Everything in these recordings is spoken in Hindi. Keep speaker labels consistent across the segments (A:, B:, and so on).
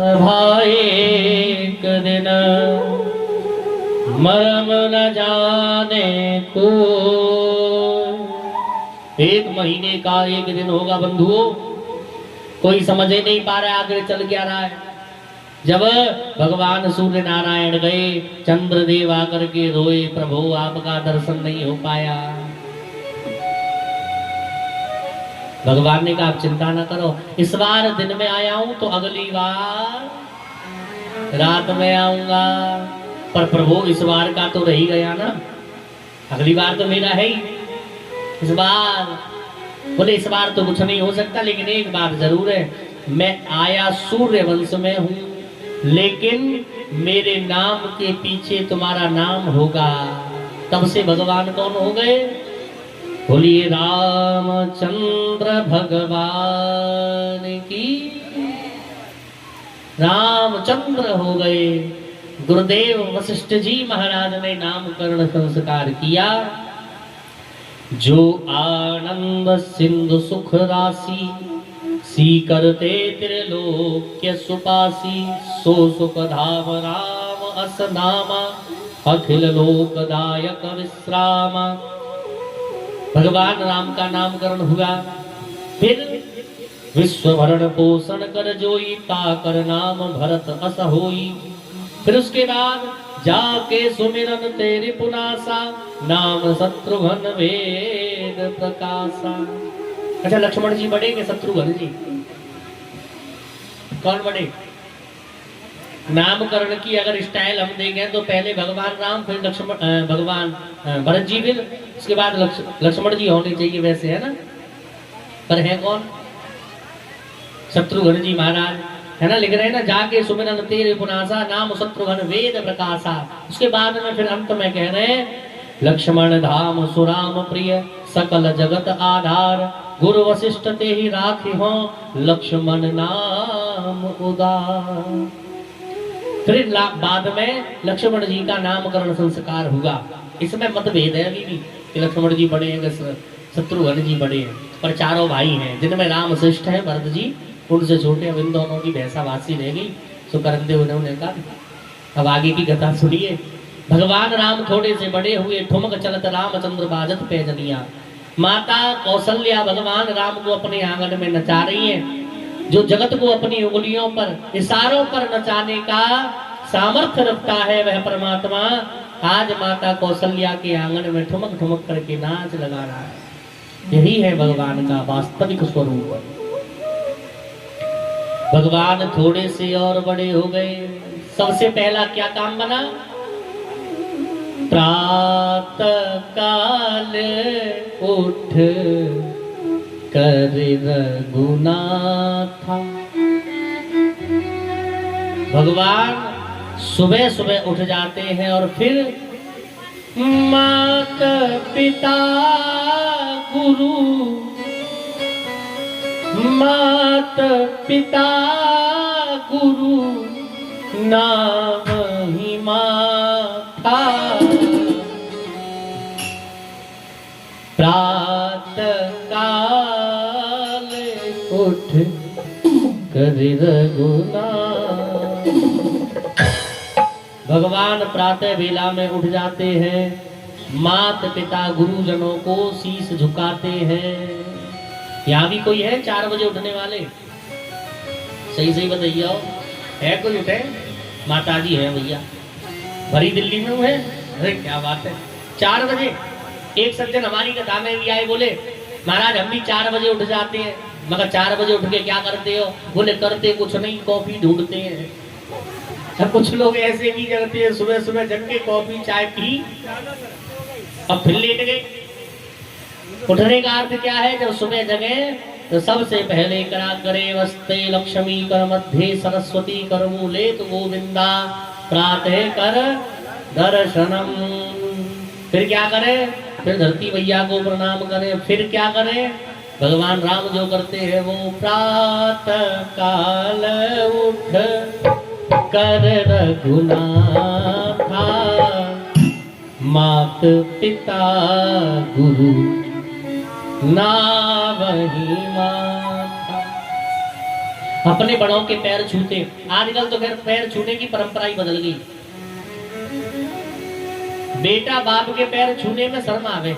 A: भाई एक दिन मरम न जाने को। एक महीने का एक दिन होगा बंधुओं, कोई समझ ही नहीं पा रहा है आगे चल क्या रहा है। जब भगवान सूर्य नारायण गए, चंद्रदेव आकर के रोए, प्रभु आपका दर्शन नहीं हो पाया। भगवान ने कहा आप चिंता ना करो, इस बार दिन में आया हूं तो अगली बार रात में आऊंगा। पर प्रभु इस बार का तो रही गया ना, अगली बार तो मेरा है ही। इस बार बोले इस बार तो कुछ नहीं हो सकता, लेकिन एक बात जरूर है, मैं आया सूर्य वंश में हूं, लेकिन मेरे नाम के पीछे तुम्हारा नाम होगा। तब से भगवान कौन हो गए? बोलिए रामचंद्र भगवान की। रामचंद्र हो गए। गुरुदेव वशिष्ठ जी महाराज ने नामकरण संस्कार किया। जो आनंद सिंधु सुख राशि, सी करते त्रिलोक्य सुपासी, सो सुख धाम राम अस नामा, अखिल लोकदायक विश्रामा। भगवान राम का नामकरण हुआ। फिर विश्व भरण पोषण कर जोई, ताकर नाम भरत अस होई। फिर उसके बाद जाके सुमिरन तेरी पुनासा, नाम शत्रुघ्न वेद प्रकाशा। अच्छा, लक्ष्मण जी बड़े के शत्रुघ्न जी? कौन बड़े? नामकरण की अगर स्टाइल हम देखें तो पहले भगवान राम, फिर लक्ष्मण, भगवान भरत जी, फिर उसके बाद लक्ष्मण जी होने चाहिए वैसे, है ना? पर है कौन? शत्रुघ्न जी महाराज, है ना? लिख रहे हैं ना, जाके सुमिरन तेरे पुनासा, नाम शत्रुघ्न वेद प्रकाशा। उसके बाद में फिर अंत में कह रहे हैं, लक्ष्मण धाम सुराम प्रिय, सकल जगत आधार, गुरु वशिष्ठ ते ही राखी हो, लक्ष्मण नाम उदार। फिर बाद में लक्ष्मण जी का नामकरण संस्कार हुआ। इसमें मतभेद है अभी भी कि लक्ष्मण जी बड़े हैं, शत्रुघ्न जी बड़े हैं, पर चारों भाई हैं, जिनमें राम श्रेष्ठ है, भरत जी उनसे छोटे हैं। इन दोनों की भैंसावासी रह गई, सुकरंदे उन्होंने कहा। अब आगे की कथा सुनिए। भगवान राम थोड़े से बड़े हुए, ठुमक चलत रामचंद्र बाजत पैजनिया। माता कौशल्या भगवान राम को अपने आंगन में नचा रही है। जो जगत को अपनी उंगलियों पर, इशारों पर नचाने का सामर्थ्य रखता है वह परमात्मा आज माता कौशल्या के आंगन में ठुमक ठुमक करके नाच लगा रहा है। यही है भगवान का वास्तविक स्वरूप। भगवान थोड़े से और बड़े हो गए। सबसे पहला क्या काम बना? प्रातः काल उठ कर रघुनाथा। भगवान सुबह सुबह उठ जाते हैं और फिर माता पिता गुरु, माता पिता गुरु नाम ही माता। प्रातः काल उठ कर रघुनाथ। भगवान प्रातः वेला में उठ जाते हैं, माता पिता गुरुजनों को शीश झुकाते हैं। यहाँ भी कोई है 4 बजे उठने वाले? सही सही बताइए, है कोई उठे? माता जी है भैया, भरी दिल्ली में हुए। अरे क्या बात है, 4 बजे। एक सज्जन हमारी कथा में भी आए, बोले महाराज हम भी 4 बजे उठ जाते हैं। मगर 4 बजे उठ के क्या करते हो? बोले करते कुछ नहीं, कॉफी ढूंढते हैं। कुछ लोग ऐसे भी करते हैं, सुबह सुबह जग के कॉफी चाय पी और फिर लेट गए। उठने का अर्थ क्या है? जब सुबह जगे तो सबसे पहले करा करे वस्ते लक्ष्मी कर मध्य सरस्वती कर मूले तो गोविंदा प्रातः कर दर्शनम। फिर क्या करे? फिर धरती मैया को प्रणाम करें। फिर क्या करें? भगवान राम जो करते हैं वो प्रातः काल उठ कर रघुनाथा, मात पिता गुरु नावहि माता। अपने बड़ों के पैर छूते। आजकल तो खैर पैर छूने की परंपरा ही बदल गई। बेटा बाप के पैर छूने में शर्म आवे,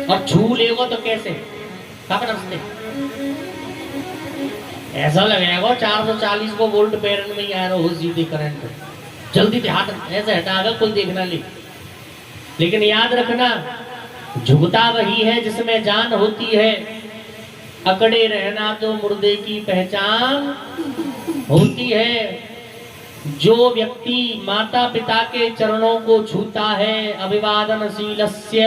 A: और छू लेगो तो कैसे नमस्ते ऐसा लगेगा 440 को वोल्ट पैरन में ही आ रहा हो, सीधे करंट, जल्दी से हाथ ऐसे हटाकर कोई देखना ले। लेकिन याद रखना, झुकता वही है जिसमें जान होती है, अकड़े रहना तो मुर्दे की पहचान होती है। जो व्यक्ति माता पिता के चरणों को छूता है, अभिवादनशीलस्य,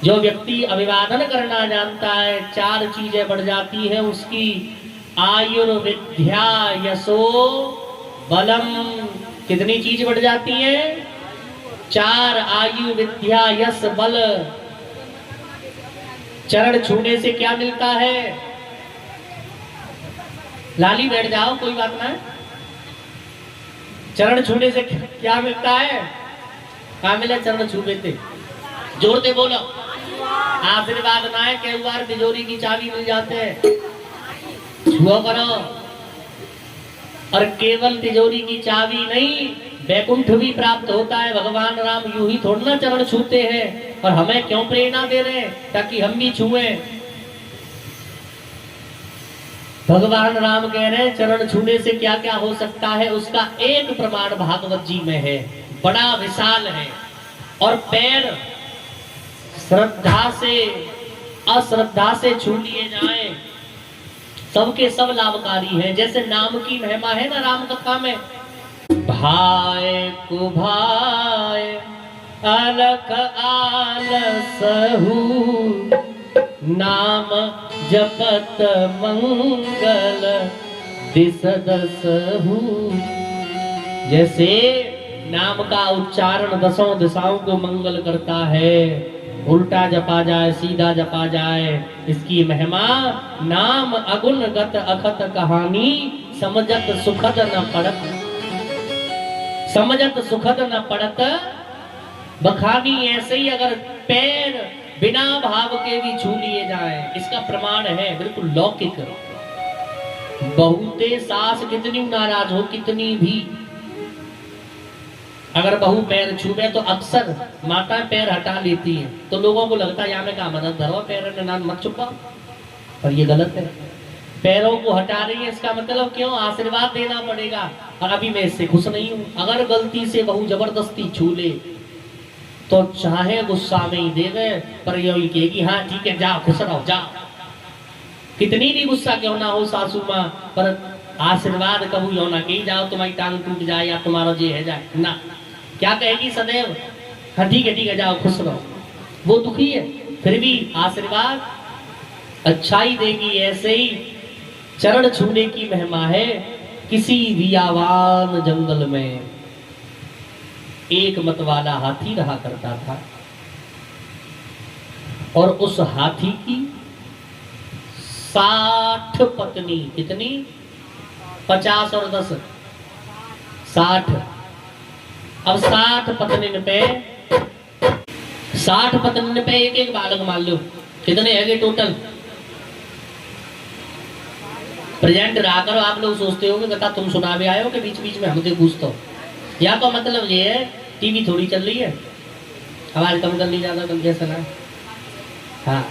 A: जो व्यक्ति अभिवादन करना जानता है, 4 चीजें बढ़ जाती है उसकी, आयुर्विद्या यशो बलम। कितनी चीज बढ़ जाती है? 4, आयु विद्या यश बल। चरण छूने से क्या मिलता है? लाली बैठ जाओ, कोई बात ना। चरण छूने से क्या मिलता है? क्या मिला? चरण छू लेते, जोर से बोलो, आशीर्वाद ना है, कई बार तिजोरी की चाबी मिल जाते हैं, छुओ करो। और केवल तिजोरी की चाबी नहीं, वैकुंठ भी प्राप्त होता है। भगवान राम यूं ही थोड़ा ना चरण छूते हैं, और हमें क्यों प्रेरणा दे रहे हैं? ताकि हम भी छुएं। भगवान राम कह रहे हैं चरण छूने से क्या क्या हो सकता है, उसका एक प्रमाण भागवत जी में है, बड़ा विशाल है। और पैर श्रद्धा से अश्रद्धा से छू लिए जाएं, सबके सब लाभकारी हैं। जैसे नाम की महिमा है ना राम कथा में, भाई को भाई अलख आलसहु, नाम जपत मंगल दिस दसहु। जैसे नाम का उच्चारण 10 दिशाओं को मंगल करता है, उल्टा जपा जाए सीधा जपा जाए, इसकी महिमा नाम अगुण गत अखत कहानी, समझत सुखद न पड़त, समझत सुखद न पड़त बखानी। ऐसे ही अगर पैर बिना भाव के भी छू लिए जाए, इसका प्रमाण है बिल्कुल लौकिक। बहुते सास कितनी नाराज हो, कितनी भी, अगर बहू पैर छूबे तो अक्सर माता पैर हटा लेती है, तो लोगों को लगता है यहाँ में कहा मदद धरो, पैर नान मत छुपा, पर ये गलत है। पैरों को हटा रही है, इसका मतलब क्यों? आशीर्वाद देना पड़ेगा। और अभी मैं इससे खुश नहीं हूं। अगर गलती से बहू जबरदस्ती छू ले तो चाहे गुस्सा में ही देवे, पर यही कहेगी हाँ ठीक है जाओ खुश रहो जाओ। कितनी भी गुस्सा क्यों ना हो सासू माँ, पर आशीर्वाद कबू यो ना कही जाओ तुम्हारी टांग टूट जाए या तुम्हारा जे है जाए ना। क्या कहेगी सदैव? हाँ ठीक है जाओ खुश रहो। वो दुखी है, फिर भी आशीर्वाद अच्छाई देगी। ऐसे ही चरण छूने की महिमा है। किसी वियावान जंगल में एक मतवाला हाथी रहा करता था, और उस हाथी की 60 पत्नी। कितनी? 50 और 10 60। अब 60 पत्नी पे 60 पत्नी पे एक एक बालक मान लो, कितने है टोटल? प्रेजेंट रहा करो। आप लोग सोचते हो कि कथा तुम सुनावे आए हो कि बीच बीच में हमसे पूछते हो, या तो मतलब ये है टीवी थोड़ी चल रही है, आवाज कम कर ली ज्यादा कम कैसा ना। हाँ,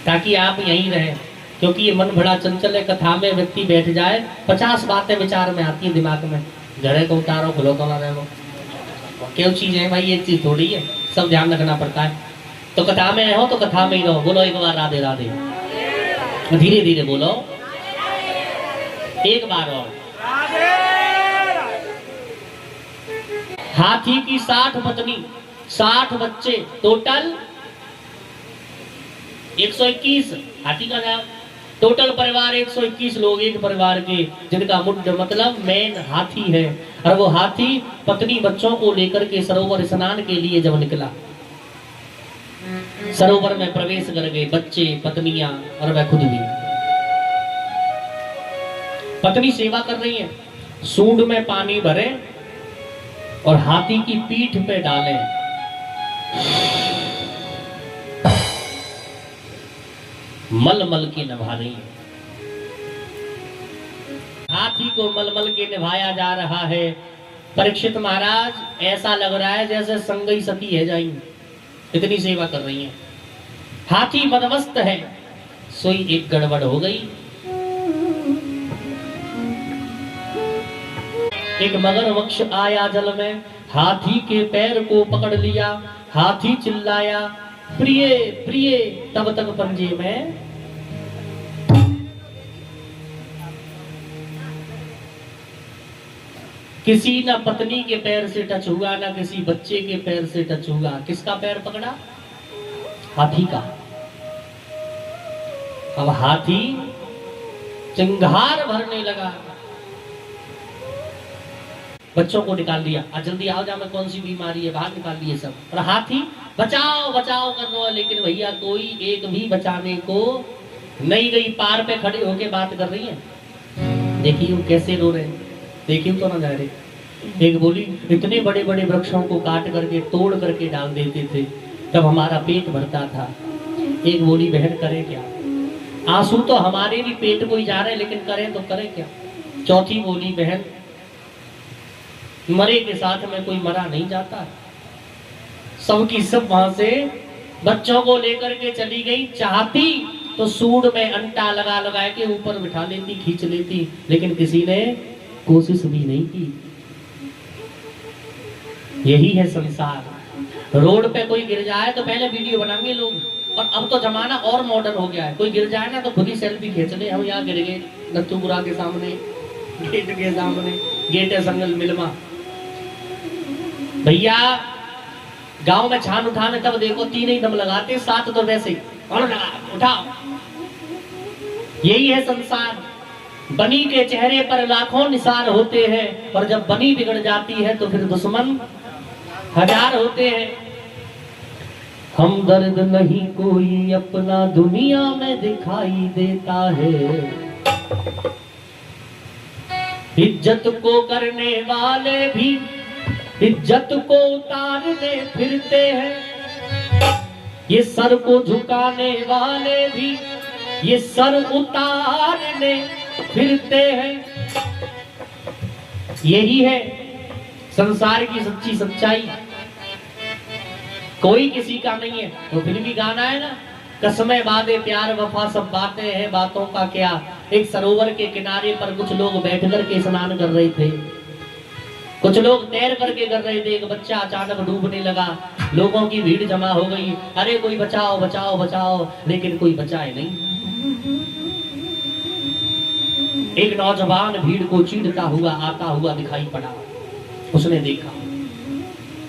A: ताकि आप यहीं रहें, क्योंकि ये मन बड़ा चंचल है। कथा में व्यक्ति बैठ जाए 50 बातें विचार में आती है दिमाग में, घरे को उतारो खुलो तो ना रहो, क्यों चीज है भाई, ये चीज थोड़ी है, सब ध्यान रखना पड़ता है। तो कथा में रहो तो कथा में ही रहो। बोलो एक बार राधे राधे, धीरे धीरे बोलो एक बार और। हाथी की 60 पत्नी, 60 बच्चे, टोटल 121। हाथी का नाम टोटल परिवार 121 लोग एक परिवार के, जिनका मुख्य मतलब मेन हाथी है। और वो हाथी पत्नी बच्चों को लेकर के सरोवर स्नान के लिए जब निकला, सरोवर में प्रवेश कर गए बच्चे, पत्नियां और वह खुद भी। पत्नी सेवा कर रही है, सूंड में पानी भरे और हाथी की पीठ पे डाले, मल मल की नभा रही है। को मलमल के निभाया जा रहा है। परीक्षित महाराज ऐसा लग रहा है जैसे संगई सती है जाई, इतनी सेवा कर रही हैं। हाथी मदमस्त है, सोई एक गड़बड़ हो गई। एक मगरमच्छ आया जल में, हाथी के पैर को पकड़ लिया। हाथी चिल्लाया, प्रिय प्रिय, तब तक पंजे में किसी ना पत्नी के पैर से टच हुआ, ना किसी बच्चे के पैर से टच हुआ। किसका पैर पकड़ा? हाथी का। अब हाथी चिंगार भरने लगा, बच्चों को निकाल दिया। जल्दी आओ, जा में कौन सी बीमारी है, बाहर निकाल दिए सब। और हाथी बचाओ बचाओ कर रहा है, लेकिन भैया कोई एक भी बचाने को नहीं गई। पार पे खड़े होके बात कर रही है, देखिए वो कैसे रो रहे हैं, देखिए तो ना जा रहे। एक बोली, इतने बड़े बड़े वृक्षों को काट करके तोड़ करके डाल देते थे, तब हमारा पेट भरता था। एक बोली, बहन करें क्या, आंसू तो हमारे भी पेट को ही जा रहे हैं, लेकिन करें तो करें क्या। चौथी बोली, बहन मरे के साथ में कोई मरा नहीं जाता। सबकी सब वहां से बच्चों को लेकर के चली गई। चाहती तो सूंड में अंटा लगा लगा के ऊपर बिठा लेती, खींच लेती, लेकिन किसी ने कोशिश भी नहीं की। यही है संसार। रोड पे कोई गिर जाए तो पहले वीडियो बनाएंगे लोग, और अब तो जमाना और मॉडर्न हो गया है। कोई गिर जाए ना तो खुद ही सेल्फी खींच ले, हम यहाँ गिर गए नत्थुपुरा के सामने, गेट के सामने, गेट है संगल मिलवा। भैया गांव में छान उठाने तब देखो 3 ही दम लगाते, 7 तो वैसे ही और लगा उठाओ। यही है संसार। बनी के चेहरे पर लाखों निशान होते हैं, और जब बनी बिगड़ जाती है तो फिर दुश्मन 1000 होते हैं। हम दर्द नहीं कोई अपना दुनिया में दिखाई देता है, इज्जत को करने वाले भी इज्जत को उतारने फिरते हैं, ये सर को झुकाने वाले भी ये सर उतारने फिरते हैं। यही है संसार की सच्ची सच्चाई। कोई किसी का नहीं है। तो फिर भी गाना है ना, कसमें वादे प्यार वफा सब बातें हैं, बातों का क्या। एक सरोवर के किनारे पर कुछ लोग बैठ कर के स्नान कर रहे थे, कुछ लोग तैर करके कर रहे थे। एक बच्चा अचानक डूबने लगा, लोगों की भीड़ जमा हो गई, अरे कोई बचाओ बचाओ बचाओ, लेकिन कोई बचाए नहीं। एक नौजवान भीड़ को चीरता हुआ आता हुआ दिखाई पड़ा। उसने देखा,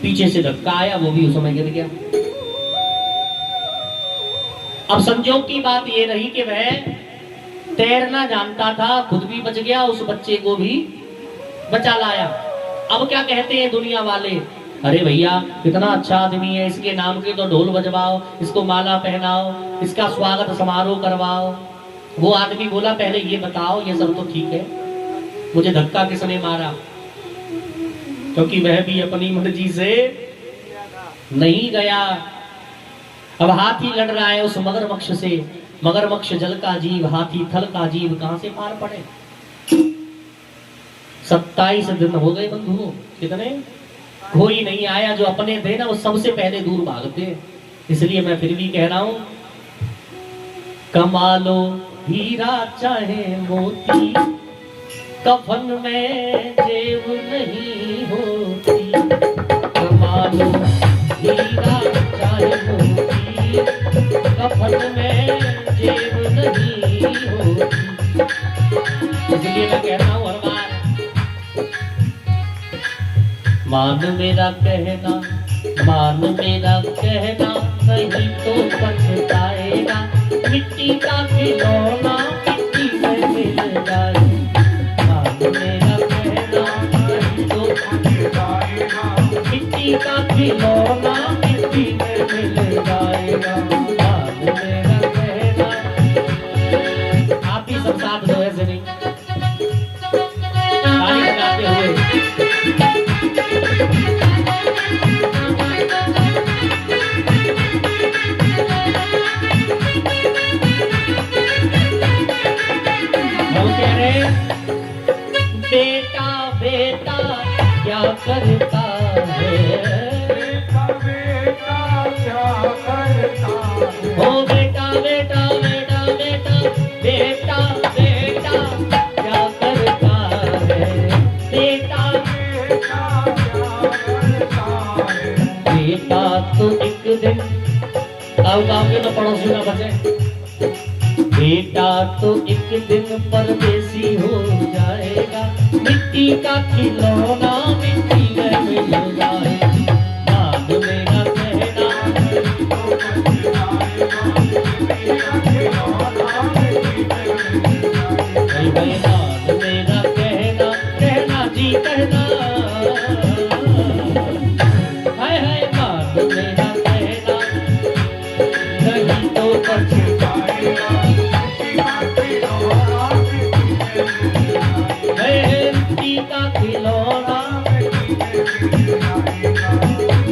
A: पीछे से धक्का आया, वो भी उसमें गिर गया। अब संजोग की बात ये रही कि वह तैरना जानता था, खुद भी बच गया, उस बच्चे को भी बचा लाया। अब क्या कहते हैं दुनिया वाले, अरे भैया कितना अच्छा आदमी है, इसके नाम के तो ढोल बजवाओ, इसको माला पहनाओ, इसका स्वागत समारोह करवाओ। वो आदमी बोला, पहले ये बताओ, ये सब तो ठीक है, मुझे धक्का किसने मारा? क्योंकि वह भी अपनी मर्जी से नहीं गया। अब हाथी लड़ रहा है उस मगरमच्छ से। मगरमच्छ जल का जीव, हाथी थल का जीव, कहां से पार पड़े। 27 दिन हो गए बंधुओं, कितने, कोई नहीं आया। जो अपने थे ना वो सबसे पहले दूर भागते। इसलिए मैं फिर भी कह रहा हूं, कमा लो हीरा चाहे मोती, कफन में जेब नहीं होती। कमा लो हीरा चाहे मोती, कफन में जेब नहीं होती। इसलिए मैं कह रहा हूं हर बार, मान मेरा कहना, मान मेरा कहना, नहीं तो पछताएगा। मिट्टी का खिलौना मिट्टी में मिल जाए। मान मेरा कहना, नहीं तो पछताएगा। मिट्टी का खिलौना मिट्टी में मिल जाएगा। मान मेरा कहना। आप ही सब साथ दो, ऐसे नहीं ताली बजाते हुए। बेटा बेटा क्या करता है,
B: बेटा बेटा क्या करता है,
A: ओ बेटा बेटा बेटा बेटा बेटा बेटा क्या करता है, बेटा
B: बेटा क्या करता है,
A: बेटा तो एक दिन, आओ गाओगे तो पड़ोसी ना बचे, बेटा तो एक दिन परदेसी हो जाएगा, मिट्टी का खिलौना मिट्टी में मिल जाएगा, मान मेरा कहना, भाई भाई मान मेरा कहना, कहना जी कहना, हाय हाय मान मेरा कहना, नहीं तो पछताएगा, मिट्टी का खिलौना,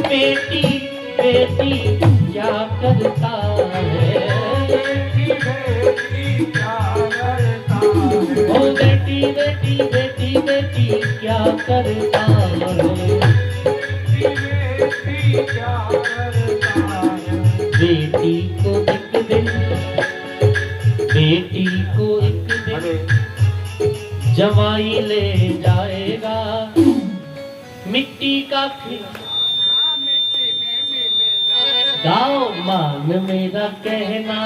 A: बेटी बेटी क्या करता है, ओ बेटी बेटी बेटी बेटी क्या करता है, बेटी को एक दिन, बेटी को एक दिन जवाई ले जाएगा, मिट्टी का गाओ मान मेरा कहना,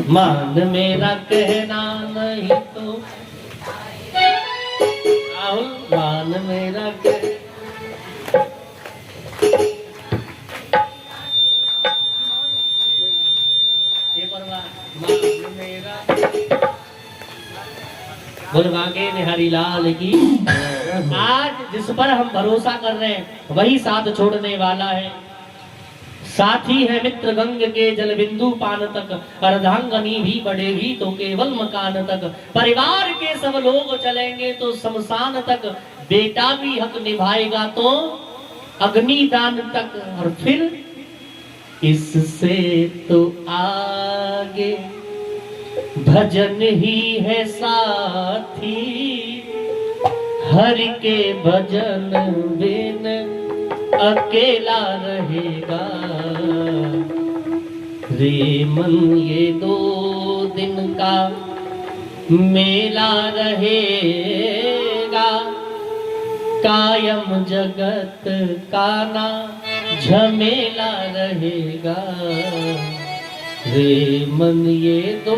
A: मान मेरा कहना नहीं तो राहुल मान मेरा कहना, बोल मांगे निहारी लाल की। आज जिस पर हम भरोसा कर रहे हैं वही साथ छोड़ने वाला है, साथी है मित्र गंग के जल बिंदु पान तक, अर्धांगनी भी बढ़ेगी तो केवल मकान तक, परिवार के सब लोग चलेंगे तो शमशान तक, बेटा भी हक निभाएगा तो अग्निदान तक, और फिर इससे तो आगे भजन ही है साथी, हरि के भजन बिन अकेला रहेगा, रे मन ये 2 दिन का मेला रहेगा, कायम जगत का ना झमेला रहेगा, रे मन ये 2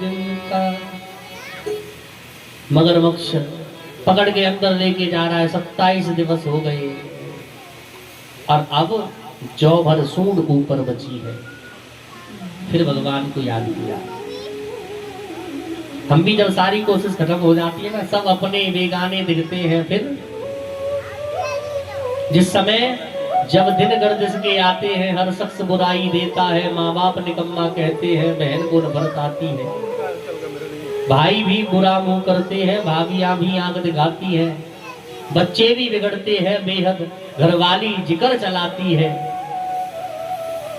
A: दिन का। मगरमच्छ पकड़ के अंदर लेके जा रहा है, 27 दिवस हो गए और अब जौ भर सूंड ऊपर बची है। फिर भगवान को याद किया। हम भी जब सारी कोशिश खत्म हो जाती है ना, सब अपने बेगाने दिखते हैं, फिर जिस समय जब दिन गर्दिश के आते हैं, हर शख्स बुराई देता है, माँ बाप निकम्मा कहते हैं, बहन को नफरत आती है, भाई भी बुरा मुंह करते हैं, भाभियां भी आंख दिखाती है, बच्चे भी बिगड़ते हैं बेहद, घरवाली जिक्र चलाती है,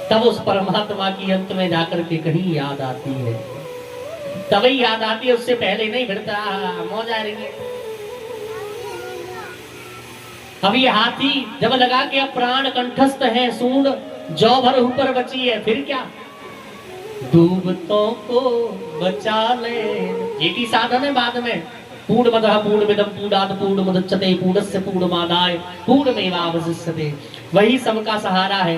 A: तब उस परमात्मा की अंत में जाकर के कहीं याद आती है, तभी याद आती है, उससे पहले नहीं फिरता मौज आ रही है। अब ये हाथी जब लगा के अब प्राण कंठस्थ है, सूंड जौ भर ऊपर बची है, फिर क्या डूबतों को बचा ले, एक ही साधन है बाद में, पूर्ण मदः पूर्ण मिदं पूर्णात् पूर्णमुदच्यते पूर्णस्य पूर्णमादाय पूर्णमेवावशिष्यते, वही सबका सहारा है।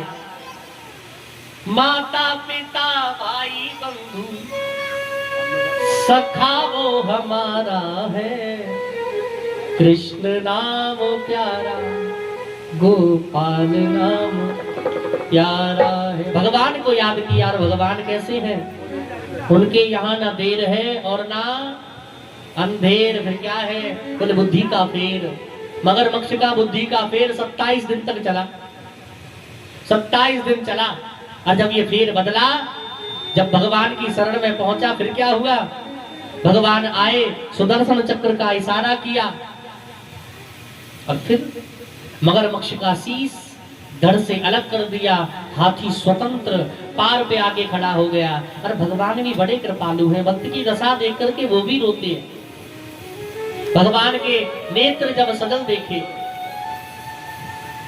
A: माता पिता भाई बंधु सखा वो हमारा है, कृष्ण नाम प्यारा गोपाल नाम प्यारा है। भगवान को याद किया, और भगवान कैसे हैं? उनके यहाँ ना देर है और ना अंधेर, फिर क्या है? बोले बुद्धि का फेर। मगरमच्छ का बुद्धि का फेर 27 दिन तक चला, 27 दिन चला, और जब ये फेर बदला, जब भगवान की शरण में पहुंचा, फिर क्या हुआ? भगवान आए, सुदर्शन चक्र का इशारा किया, और फिर मगरमच्छ का शीश धड़ से अलग कर दिया। हाथी स्वतंत्र पार पे आके खड़ा हो गया। और भगवान भी बड़े कृपालु हैं, भक्त की दशा देख करके वो भी रोते हैं। भगवान के नेत्र जब सजल देखे,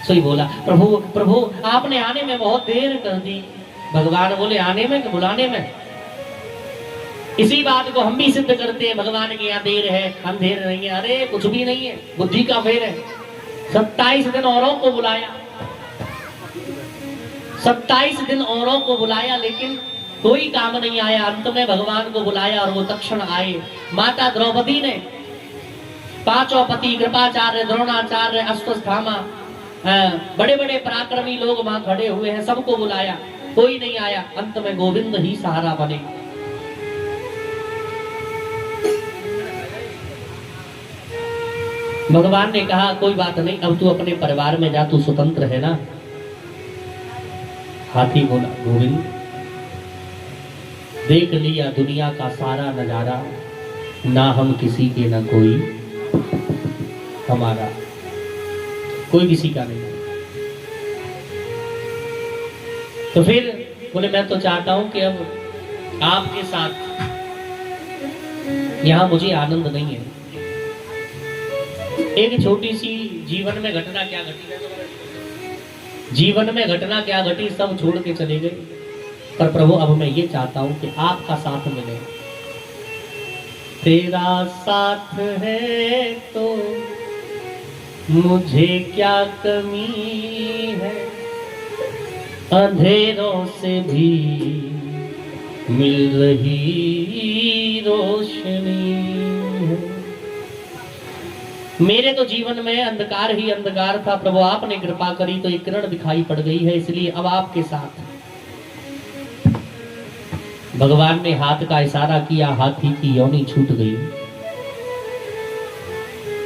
A: सोई बोला, प्रभु प्रभु आपने आने में बहुत देर कर दी। भगवान बोले, आने में कि बुलाने में? इसी बात को हम भी सिद्ध करते हैं, भगवान के यहाँ देर है, अंधेर नहीं है। अरे कुछ भी नहीं है, बुद्धि का फेर है। 27 दिन औरों को बुलाया, 27 दिन औरों को बुलाया, लेकिन कोई काम नहीं आया। अंत में भगवान को बुलाया और वो तक्षण आए। माता द्रौपदी ने पांचों पति, कृपाचार्य, द्रोणाचार्य, अश्वत्थामा, बड़े बड़े पराक्रमी लोग वहां खड़े हुए हैं, सबको बुलाया, कोई नहीं आया। अंत में गोविंद ही सहारा बने। भगवान ने कहा, कोई बात नहीं, अब तू अपने परिवार में जा, तू स्वतंत्र है ना। हाथी बोला, गोविंद देख लिया दुनिया का सारा नजारा, ना हम किसी के ना कोई हमारा, कोई किसी का नहीं। तो फिर बोले, मैं तो चाहता हूं कि अब आपके साथ यहां मुझे आनंद नहीं है। एक छोटी सी जीवन में घटना क्या घटी, जीवन में घटना क्या घटी, सब छोड़ के चले गए। पर प्रभु अब मैं ये चाहता हूं कि आपका साथ मिले। तेरा साथ है तो मुझे क्या कमी है, अंधेरों से भी मिल रही रोशनी है। मेरे तो जीवन में अंधकार ही अंधकार था, प्रभु आपने कृपा करी तो एक किरण दिखाई पड़ गई है, इसलिए अब आपके साथ। भगवान ने हाथ का इशारा किया, हाथी की योनि छूट गई,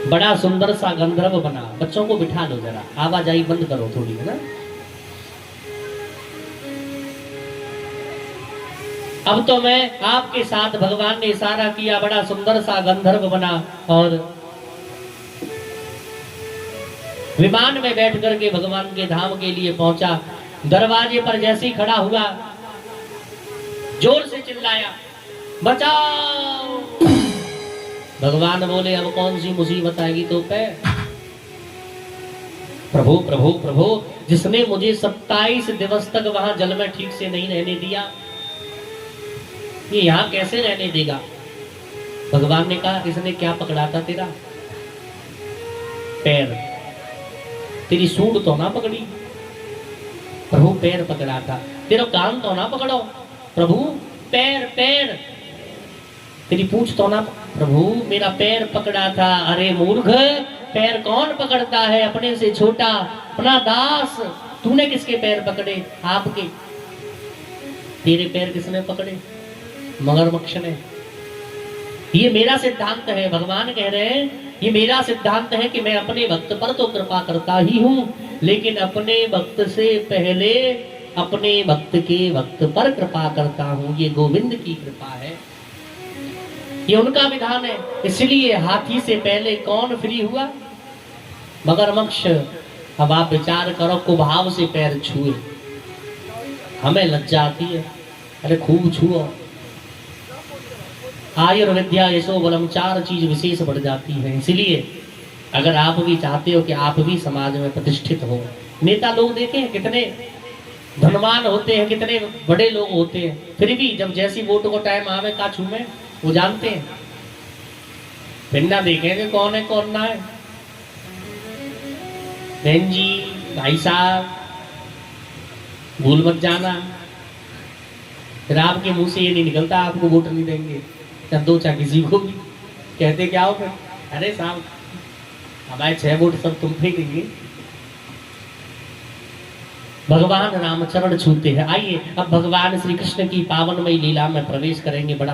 A: बड़ा सुंदर सा गंधर्व बना। बच्चों को बिठा लो जरा, आवाजाही बंद करो थोड़ी, है ना। अब तो मैं आपके साथ, भगवान ने इशारा किया, बड़ा सुंदर सा गंधर्व बना और विमान में बैठ करके भगवान के धाम के लिए पहुंचा। दरवाजे पर जैसे ही खड़ा हुआ, जोर से चिल्लाया, बचाओ। भगवान बोले, अब कौन सी मुसीबत आएगी तो पे। प्रभु प्रभु प्रभु, जिसने मुझे 27 दिवस तक वहां जल में ठीक से नहीं रहने दिया, ये यहां कैसे रहने देगा। भगवान ने कहा, इसने क्या पकड़ा था तेरा? पैर। तेरी सूंड तो ना पकड़ी? प्रभु पैर पकड़ा था। तेरा कान तो ना पकड़ो? प्रभु पैर पैर। तेरी पूंछ तो ना? प्रभु मेरा पैर पकड़ा था। अरे मूर्ख, पैर कौन पकड़ता है? अपने से छोटा, अपना दास। तूने किसके पैर पकड़े? आपके। तेरे पैर किसने पकड़े? मगरमच्छ ने। ये मेरा सिद्धांत है, भगवान कह रहे हैं, ये मेरा सिद्धांत है कि मैं अपने भक्त पर तो कृपा करता ही हूं, लेकिन अपने भक्त से पहले अपने भक्त के भक्त पर कृपा करता हूं। ये गोविंद की कृपा है, ये उनका विधान है। इसलिए हाथी से पहले कौन फ्री हुआ? मगरमच्छ। अब आप विचार करो, कुभाव से पैर छुए, हमें लज्जा आती है, अरे खूब छुओ। आयुर्विद्या यशो बलम, 4 चीज विशेष बढ़ जाती है। इसलिए अगर आप भी चाहते हो कि आप भी समाज में प्रतिष्ठित हो, नेता लोग देखे हैं कितने धनवान होते हैं, कितने बड़े लोग होते हैं, फिर भी जब जैसी वोट को टाइम आवे का छूमे, वो जानते हैं। फिर ना देखेंगे कौन है कौन ना है। बहन जी, भाई साहब, भूल मत जाना, फिर आपके मुंह से ये नहीं निकलता आपको वोट नहीं देंगे, दो चाहे किसी को भी कहते क्या हो फिर, अरे साहब हमारे 6 वोट सब तुम पे देंगे। भगवान राम चरण छूते हैं। आइए अब भगवान श्री कृष्ण की पावनमयी लीला में प्रवेश करेंगे। बड़ा